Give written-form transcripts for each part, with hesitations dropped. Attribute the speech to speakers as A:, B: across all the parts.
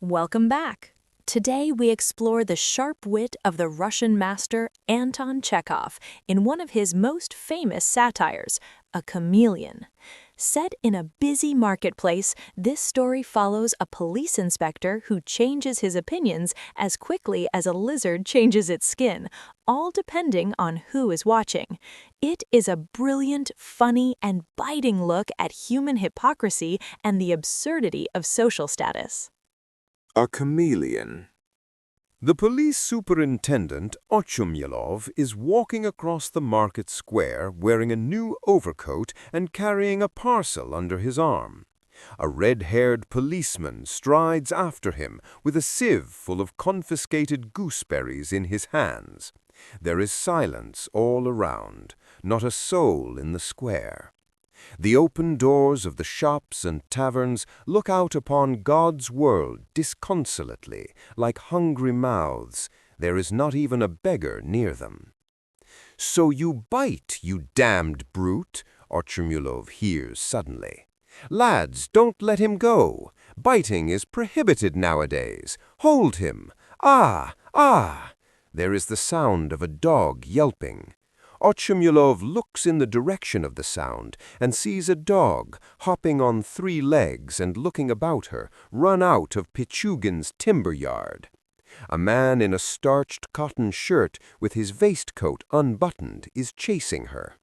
A: Welcome back. Today we explore the sharp wit of the Russian master Anton Chekhov in one of his most famous satires, A Chameleon. Set in a busy marketplace, this story follows a police inspector who changes his opinions as quickly as a lizard changes its skin, all depending on who is watching. It is a brilliant, funny, and biting look at human hypocrisy and the absurdity of social status.
B: A Chameleon. The police superintendent, Ochumelov, is walking across the market square wearing a new overcoat and carrying a parcel under his arm. A red-haired policeman strides after him with a sieve full of confiscated gooseberries in his hands. There is silence all around, not a soul in the square. The open doors of the shops and taverns look out upon God's world disconsolately, like hungry mouths. There is not even a beggar near them. "So you bite, you damned brute," Ochumelov hears suddenly. "Lads, don't let him go. Biting is prohibited nowadays. Hold him. Ah, ah!" There is the sound of a dog yelping. Ochumelov looks in the direction of the sound and sees a dog, hopping on 3 legs and looking about her, run out of Pichugin's timber yard. A man in a starched cotton shirt with his waistcoat unbuttoned is chasing her.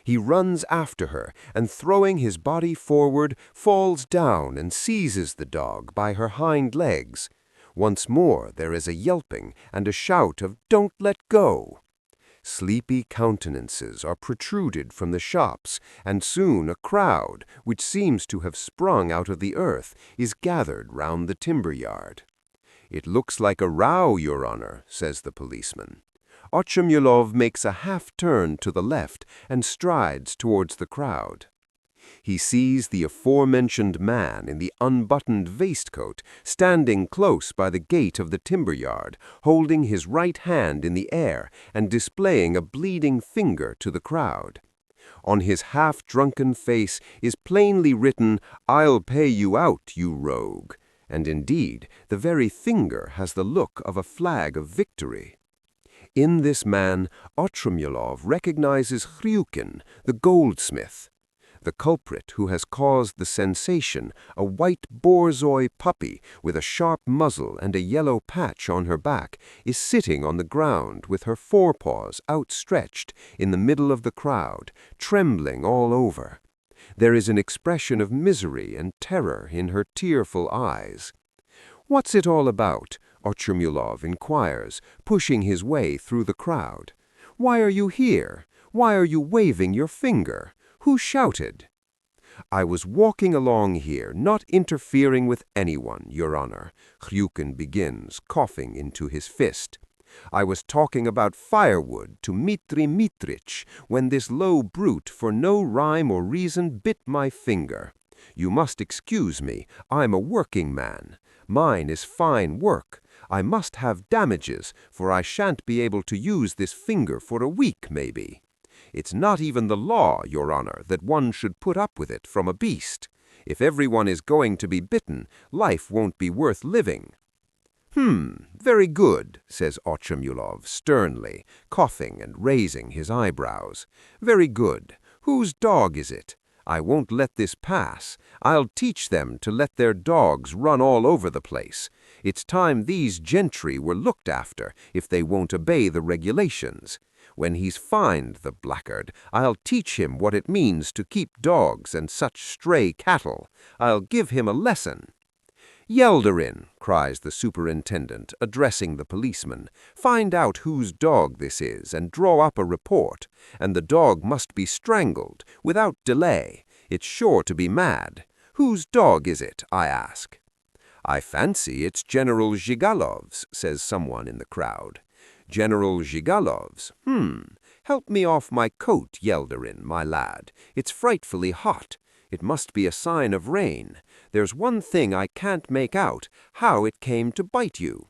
B: He runs after her and, throwing his body forward, falls down and seizes the dog by her hind legs. Once more there is a yelping and a shout of "Don't let go!" Sleepy countenances are protruded from the shops, and soon a crowd, which seems to have sprung out of the earth, is gathered round the timber yard. "It looks like a row, Your Honor," says the policeman. Ochumelov makes a half-turn to the left and strides towards the crowd. He sees the aforementioned man in the unbuttoned waistcoat standing close by the gate of the timber yard, holding his right hand in the air and displaying a bleeding finger to the crowd. On his half-drunken face is plainly written, "I'll pay you out, you rogue," and indeed, the very finger has the look of a flag of victory. In this man, Ochumelov recognizes Hryukin, the goldsmith. The culprit who has caused the sensation, a white borzoi puppy with a sharp muzzle and a yellow patch on her back, is sitting on the ground with her forepaws outstretched in the middle of the crowd, trembling all over. There is an expression of misery and terror in her tearful eyes. "What's it all about?" Ochumelov inquires, pushing his way through the crowd. "Why are you here? Why are you waving your finger? Who shouted?" "I was walking along here, not interfering with anyone, Your Honor," Hryukin begins, coughing into his fist. "I was talking about firewood to Mitri Mitrich when this low brute, for no rhyme or reason, bit my finger. You must excuse me, I'm a working man. Mine is fine work. I must have damages, for I shan't be able to use this finger for a week, maybe. It's not even the law, Your Honor, that one should put up with it from a beast. If everyone is going to be bitten, life won't be worth living." Very good," says Ochumelov sternly, coughing and raising his eyebrows. "Very good. Whose dog is it? I won't let this pass. I'll teach them to let their dogs run all over the place. It's time these gentry were looked after if they won't obey the regulations. When he's fined, the blackguard, I'll teach him what it means to keep dogs and such stray cattle. I'll give him a lesson." "Yelderin," cries the superintendent, addressing the policeman, "find out whose dog this is and draw up a report. And the dog must be strangled, without delay. It's sure to be mad. Whose dog is it, I ask?" "I fancy it's General Zhigalov's," says someone in the crowd. "General Zhigalov's? Help me off my coat, Yelderin, my lad. It's frightfully hot. It must be a sign of rain. There's one thing I can't make out, how it came to bite you."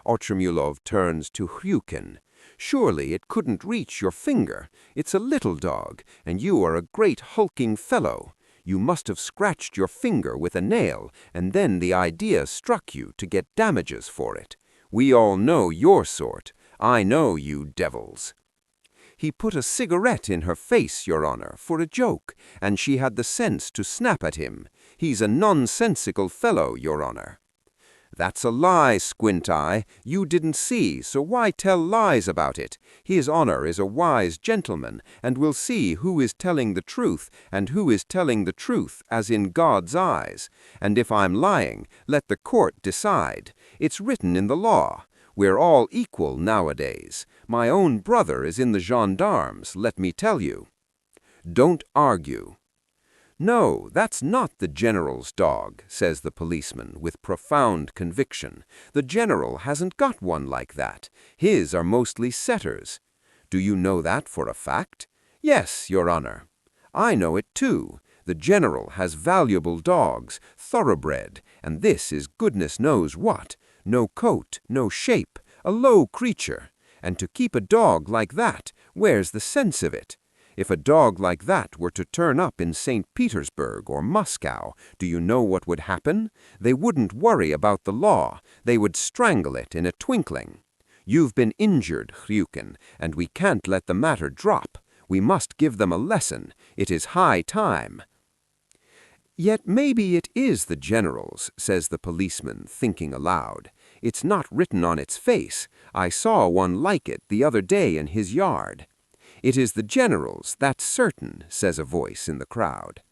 B: Ochumelov turns to Hryukin. "Surely it couldn't reach your finger. It's a little dog, and you are a great hulking fellow. You must have scratched your finger with a nail, and then the idea struck you to get damages for it. We all know your sort. I know you devils. He put a cigarette in her face, Your Honor, for a joke, and she had the sense to snap at him. He's a nonsensical fellow, Your Honor. That's a lie, Squint Eye. You didn't see, so why tell lies about it? His Honor is a wise gentleman, and will see who is telling the truth, and who is telling the truth, as in God's eyes. And if I'm lying, let the court decide. It's written in the law. We're all equal nowadays. My own brother is in the gendarmes, let me tell you. Don't argue. No, that's not the general's dog, says the policeman with profound conviction. The general hasn't got one like that. His are mostly setters. Do you know that for a fact? Yes, Your Honor. I know it too. The general has valuable dogs, thoroughbred, and this is goodness knows what. No coat, no shape, a low creature. And to keep a dog like that, where's the sense of it? If a dog like that were to turn up in St. Petersburg or Moscow, do you know what would happen? They wouldn't worry about the law. They would strangle it in a twinkling. You've been injured, Hryukin, and we can't let the matter drop. We must give them a lesson. It is high time. Yet maybe it is the general's, says the policeman, thinking aloud. It's not written on its face. I saw one like it the other day in his yard. It is the general's, that's certain, says a voice in the crowd.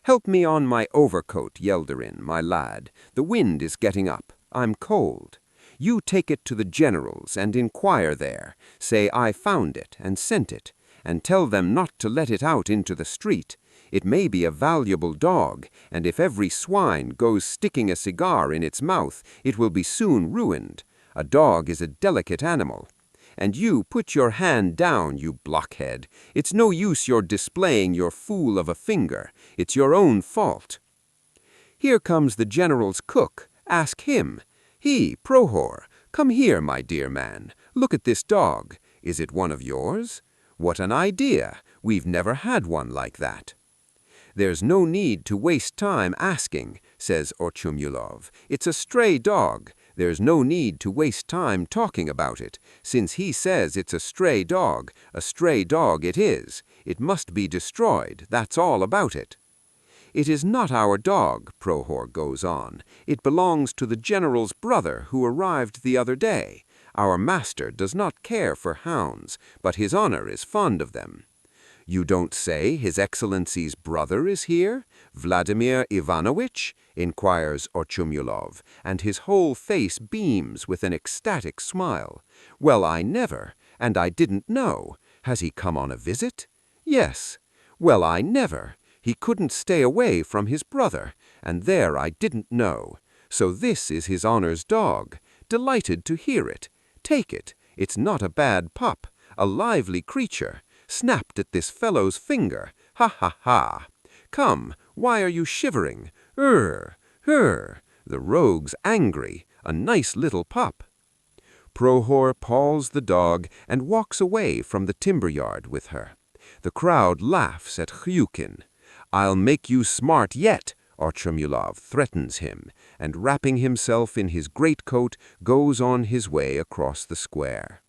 B: Help me on my overcoat, Yelderin, my lad. The wind is getting up. I'm cold. You take it to the general's and inquire there. Say I found it and sent it, and tell them not to let it out into the street. It may be a valuable dog, and if every swine goes sticking a cigar in its mouth, it will be soon ruined. A dog is a delicate animal. And you put your hand down, you blockhead. It's no use your displaying your fool of a finger. It's your own fault. Here comes the general's cook. Ask him. He, Prohor, come here, my dear man. Look at this dog. Is it one of yours? What an idea. We've never had one like that. There's no need to waste time asking, says Ochumelov. It's a stray dog. There's no need to waste time talking about it. Since he says it's a stray dog it is. It must be destroyed, that's all about it. It is not our dog, Prohor goes on. It belongs to the general's brother who arrived the other day. Our master does not care for hounds, but his honor is fond of them. You don't say His Excellency's brother is here? Vladimir Ivanovich? Inquires Ochumelov, and his whole face beams with an ecstatic smile. Well, I never, and I didn't know. Has he come on a visit? Yes. Well, I never. He couldn't stay away from his brother, and there I didn't know. So this is his honor's dog. Delighted to hear it. Take it. It's not a bad pup. A lively creature. Snapped at this fellow's finger. Ha ha ha. Come, why are you shivering? The rogue's angry. A nice little pup. Prohor palls the dog and walks away from the timber yard with her. The crowd laughs at Hryukin. I'll make you smart yet, Ochumelov threatens him, and wrapping himself in his greatcoat goes on his way across the square.